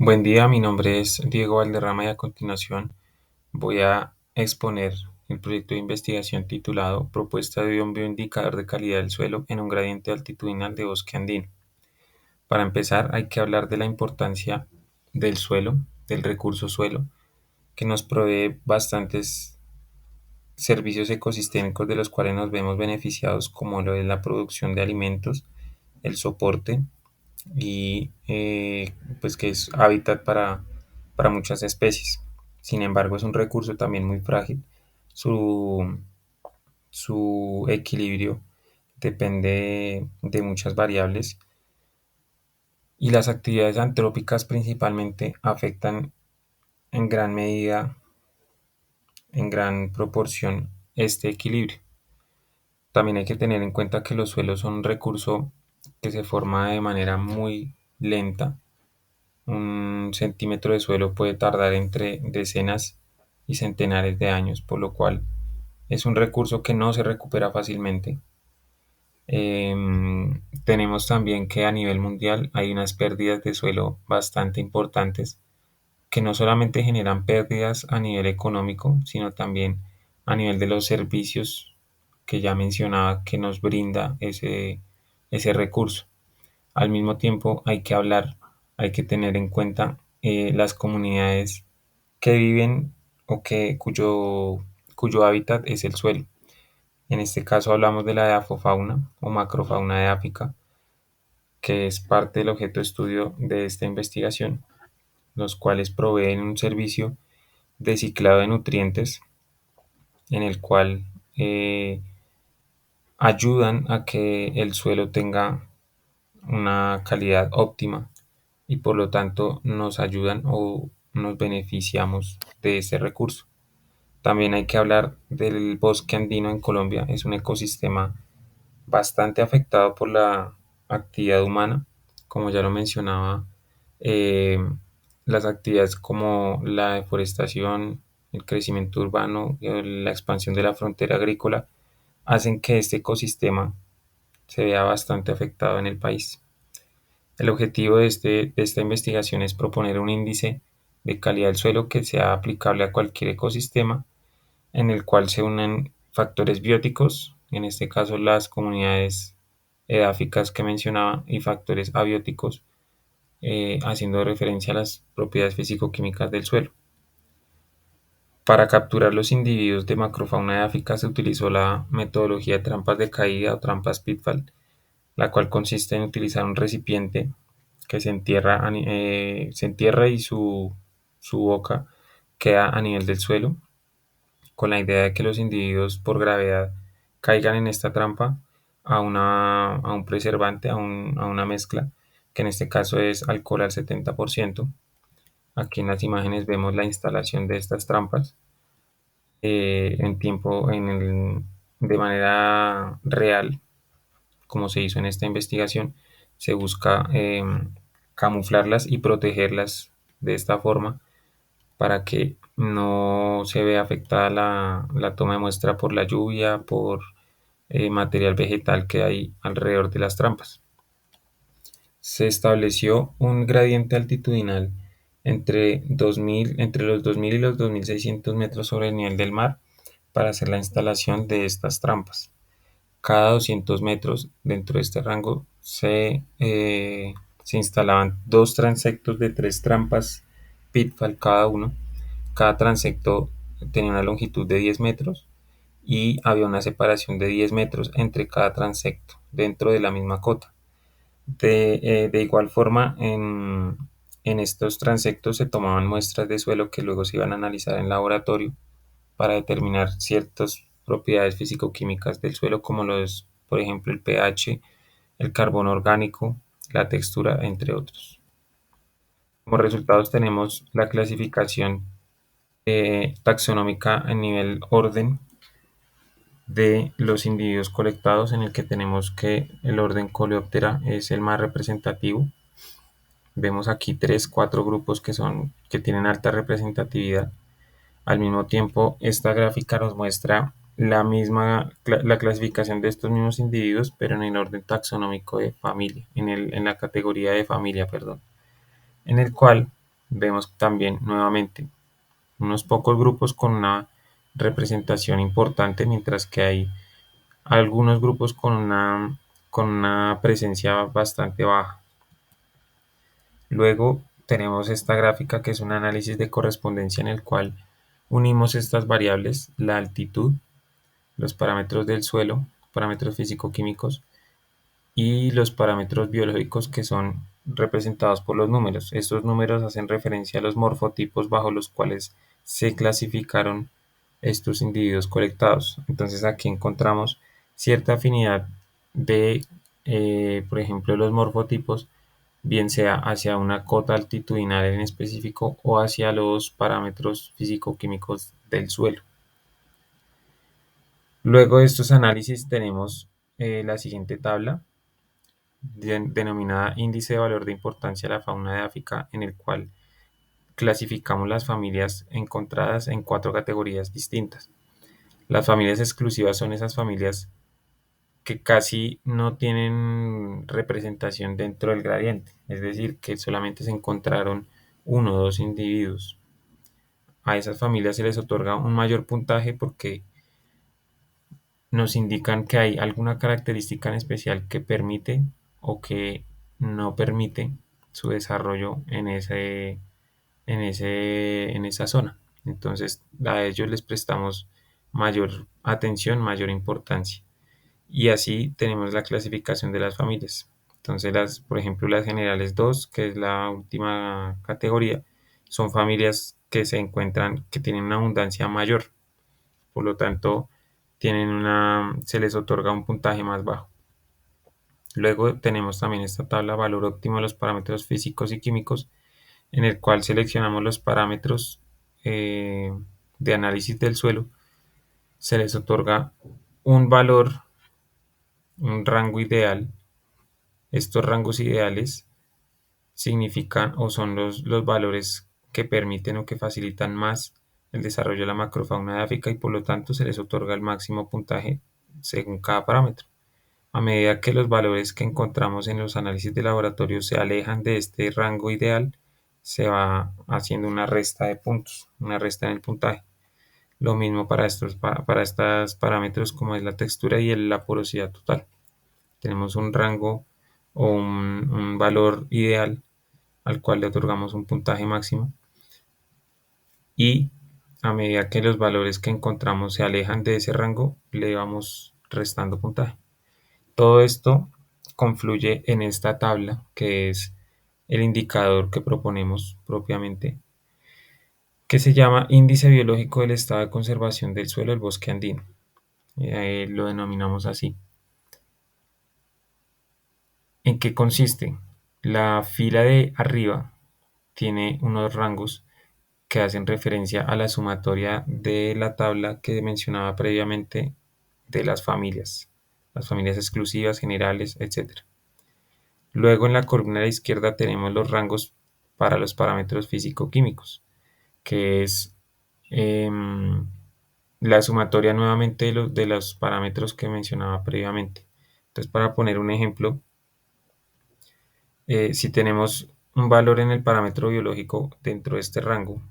Buen día, mi nombre es Diego Valderrama y a continuación voy a exponer el proyecto de investigación titulado Propuesta de un bioindicador de calidad del suelo en un gradiente altitudinal de bosque andino. Para empezar, hay que hablar de la importancia del suelo, del recurso suelo, que nos provee bastantes servicios ecosistémicos de los cuales nos vemos beneficiados, como lo es la producción de alimentos, el soporte y pues que es hábitat para muchas especies. Sin embargo, es un recurso también muy frágil. Su, su equilibrio depende de muchas variables y las actividades antrópicas principalmente afectan en gran medida, en gran proporción, este equilibrio. También hay que tener en cuenta que los suelos son un recurso que se forma de manera muy lenta. Un centímetro de suelo puede tardar entre decenas y centenares de años, por lo cual es un recurso que no se recupera fácilmente. Tenemos también que a nivel mundial hay unas pérdidas de suelo bastante importantes que no solamente generan pérdidas a nivel económico, sino también a nivel de los servicios que ya mencionaba que nos brinda ese recurso. Al mismo tiempo hay que tener en cuenta las comunidades que viven o cuyo hábitat es el suelo. En este caso hablamos de la afofauna o macrofauna de África, que es parte del objeto de estudio de esta investigación, los cuales proveen un servicio de ciclado de nutrientes en el cual eh, ayudan a que el suelo tenga una calidad óptima y por lo tanto nos ayudan o nos beneficiamos de este recurso. También hay que hablar del bosque andino en Colombia. Es un ecosistema bastante afectado por la actividad humana, como ya lo mencionaba, eh, las actividades como la deforestación, el crecimiento urbano, la expansión de la frontera agrícola, hacen que este ecosistema se vea bastante afectado en el país. El objetivo de esta investigación es proponer un índice de calidad del suelo que sea aplicable a cualquier ecosistema en el cual se unen factores bióticos, en este caso las comunidades edáficas que mencionaba, y factores abióticos, haciendo referencia a las propiedades físico-químicas del suelo. Para capturar los individuos de macrofauna edáfica se utilizó la metodología de trampas de caída o trampas pitfall, la cual consiste en utilizar un recipiente que se entierra y su boca queda a nivel del suelo, con la idea de que los individuos por gravedad caigan en esta trampa a un preservante, a una mezcla, que en este caso es alcohol al 70%. Aquí en las imágenes vemos la instalación de estas trampas en tiempo, de manera real, como se hizo en esta investigación. Se busca camuflarlas y protegerlas de esta forma para que no se vea afectada la toma de muestra por la lluvia, por material vegetal que hay alrededor de las trampas. Se estableció un gradiente altitudinal entre los 2000 y los 2600 metros sobre el nivel del mar para hacer la instalación de estas trampas. Cada 200 metros dentro de este rango se instalaban dos transectos de tres trampas pitfall cada uno. Cada transecto tenía una longitud de 10 metros y había una separación de 10 metros entre cada transecto dentro de la misma cota. De igual forma, en estos transectos se tomaban muestras de suelo que luego se iban a analizar en laboratorio para determinar ciertas propiedades físico-químicas del suelo, como los, por ejemplo, el pH, el carbono orgánico, la textura, entre otros. Como resultados tenemos la clasificación taxonómica a nivel orden de los individuos colectados, en el que tenemos que el orden Coleoptera es el más representativo. Vemos aquí cuatro grupos que tienen alta representatividad. Al mismo tiempo, esta gráfica nos muestra la clasificación de estos mismos individuos, pero en el orden taxonómico de familia, en la categoría de familia, perdón, en el cual vemos también nuevamente unos pocos grupos con una representación importante, mientras que hay algunos grupos con una presencia bastante baja. Luego tenemos esta gráfica que es un análisis de correspondencia en el cual unimos estas variables, la altitud, los parámetros del suelo, parámetros físico-químicos y los parámetros biológicos que son representados por los números. Estos números hacen referencia a los morfotipos bajo los cuales se clasificaron estos individuos colectados. Entonces aquí encontramos cierta afinidad de, por ejemplo, los morfotipos, bien sea hacia una cota altitudinal en específico o hacia los parámetros físico-químicos del suelo. Luego de estos análisis tenemos la siguiente tabla denominada Índice de Valor de Importancia de la Fauna de África, en el cual clasificamos las familias encontradas en 4 categorías distintas. Las familias exclusivas son esas familias que casi no tienen representación dentro del gradiente, es decir, que solamente se encontraron uno o dos individuos. A esas familias se les otorga un mayor puntaje porque nos indican que hay alguna característica en especial que permite o que no permite su desarrollo en esa zona. Entonces, a ellos les prestamos mayor atención, mayor importancia. Y así tenemos la clasificación de las familias. Entonces, por ejemplo, las generales 2, que es la última categoría, son familias que se encuentran, que tienen una abundancia mayor. Por lo tanto, se les otorga un puntaje más bajo. Luego tenemos también esta tabla valor óptimo de los parámetros físicos y químicos, en el cual seleccionamos los parámetros de análisis del suelo. Se les otorga un valor, un rango ideal. Estos rangos ideales significan o son los valores que permiten o que facilitan más el desarrollo de la macrofauna de África y por lo tanto se les otorga el máximo puntaje según cada parámetro. A medida que los valores que encontramos en los análisis de laboratorio se alejan de este rango ideal, se va haciendo una resta de puntos, una resta en el puntaje. Lo mismo para estos parámetros como es la textura y la porosidad total. Tenemos un rango o un valor ideal al cual le otorgamos un puntaje máximo y a medida que los valores que encontramos se alejan de ese rango, le vamos restando puntaje. Todo esto confluye en esta tabla que es el indicador que proponemos propiamente, que se llama Índice Biológico del Estado de Conservación del Suelo del Bosque Andino. Lo denominamos así. ¿En qué consiste? La fila de arriba tiene unos rangos que hacen referencia a la sumatoria de la tabla que mencionaba previamente de las familias exclusivas, generales, etc. Luego en la columna de la izquierda tenemos los rangos para los parámetros físico-químicos, que es em, la sumatoria nuevamente de los parámetros que mencionaba previamente. Entonces, para poner un ejemplo, si tenemos un valor en el parámetro biológico dentro de este rango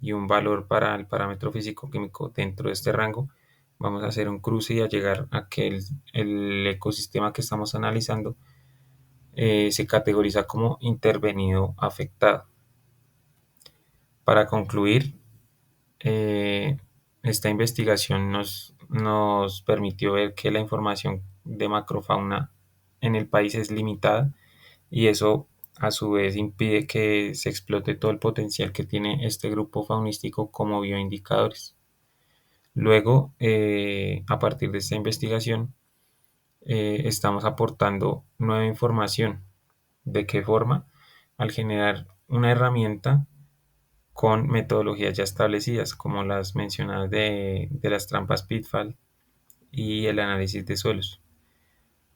y un valor para el parámetro físico-químico dentro de este rango, vamos a hacer un cruce y a llegar a que el ecosistema que estamos analizando se categoriza como intervenido afectado. Para concluir, eh, esta investigación nos permitió ver que la información de macrofauna en el país es limitada y eso a su vez impide que se explote todo el potencial que tiene este grupo faunístico como bioindicadores. Luego, a partir de esta investigación, estamos aportando nueva información. ¿De qué forma? Al generar una herramienta con metodologías ya establecidas, como las mencionadas de las trampas Pitfall y el análisis de suelos.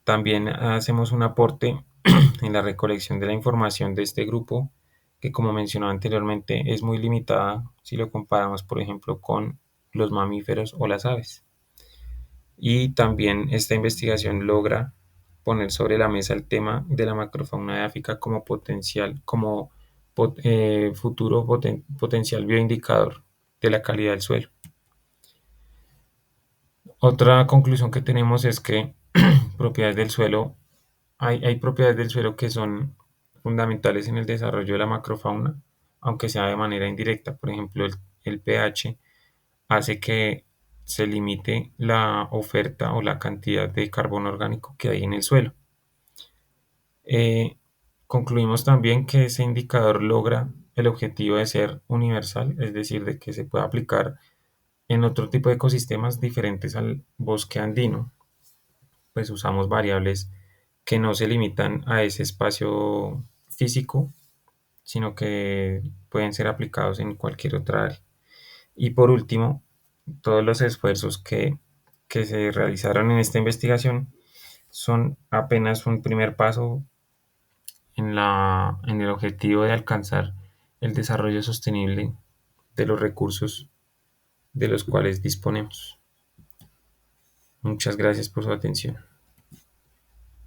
También hacemos un aporte en la recolección de la información de este grupo, que como mencionaba anteriormente es muy limitada si lo comparamos, por ejemplo, con los mamíferos o las aves. Y también esta investigación logra poner sobre la mesa el tema de la macrofauna de África como potencial, como futuro potencial bioindicador de la calidad del suelo. Otra conclusión que tenemos es que propiedades del suelo, hay propiedades del suelo que son fundamentales en el desarrollo de la macrofauna, aunque sea de manera indirecta. Por ejemplo, el pH hace que se limite la oferta o la cantidad de carbono orgánico que hay en el suelo. Eh, Concluimos también que ese indicador logra el objetivo de ser universal, es decir, de que se pueda aplicar en otro tipo de ecosistemas diferentes al bosque andino, pues usamos variables que no se limitan a ese espacio físico, sino que pueden ser aplicados en cualquier otra área. Y por último, todos los esfuerzos que se realizaron en esta investigación son apenas un primer paso en el objetivo de alcanzar el desarrollo sostenible de los recursos de los cuales disponemos. Muchas gracias por su atención.